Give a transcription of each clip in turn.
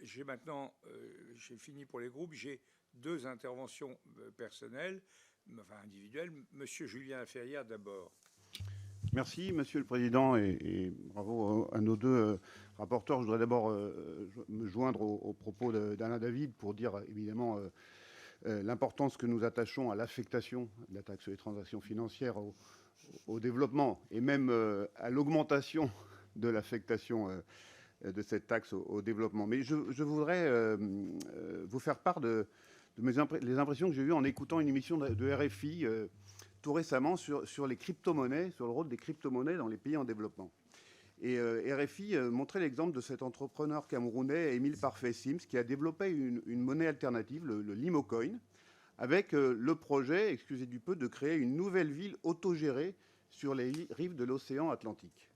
j'ai maintenant, j'ai fini pour les groupes. J'ai deux interventions personnelles, enfin individuelles. Monsieur Julien Ferrière d'abord. Merci, Monsieur le Président, et bravo à nos deux rapporteurs. Je voudrais d'abord me joindre aux propos d'Alain David pour dire évidemment l'importance que nous attachons à l'affectation de la taxe sur les transactions financières au développement et même à l'augmentation de l'affectation de cette taxe au développement. Mais je voudrais vous faire part de les impressions que j'ai eues en écoutant une émission de RFI tout récemment sur les crypto-monnaies, sur le rôle des crypto-monnaies dans les pays en développement. Et RFI montrait l'exemple de cet entrepreneur camerounais, Émile Parfait-Sims, qui a développé une monnaie alternative, le Limocoin, avec le projet, excusez du peu, de créer une nouvelle ville autogérée sur les rives de l'océan Atlantique.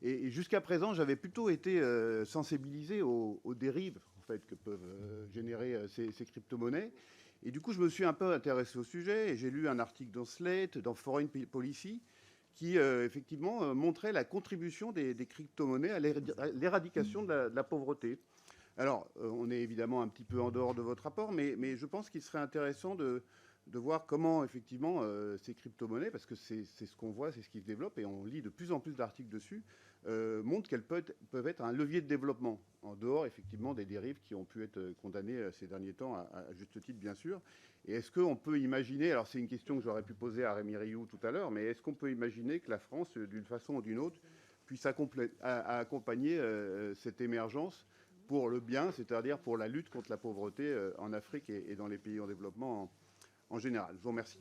Et jusqu'à présent, j'avais plutôt été sensibilisé aux dérives en fait, que peuvent générer ces crypto-monnaies. Et du coup, je me suis un peu intéressé au sujet et j'ai lu un article dans Slate, dans Foreign Policy, qui effectivement montrait la contribution des crypto-monnaies à l'éradication de la pauvreté. Alors, on est évidemment un petit peu en dehors de votre rapport, mais je pense qu'il serait intéressant de voir comment, effectivement, ces crypto-monnaies, parce que c'est ce qu'on voit, c'est ce qui se développe, et on lit de plus en plus d'articles dessus, montrent qu'elles peuvent être un levier de développement, en dehors, effectivement, des dérives qui ont pu être condamnées ces derniers temps, à juste titre, bien sûr. Et est-ce qu'on peut imaginer, alors c'est une question que j'aurais pu poser à Rémi Rioux tout à l'heure, mais est-ce qu'on peut imaginer que la France, d'une façon ou d'une autre, puisse accompagner cette émergence pour le bien, c'est-à-dire pour la lutte contre la pauvreté en Afrique et dans les pays en développement en général. Je vous remercie.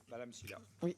Madame Silla. Oui,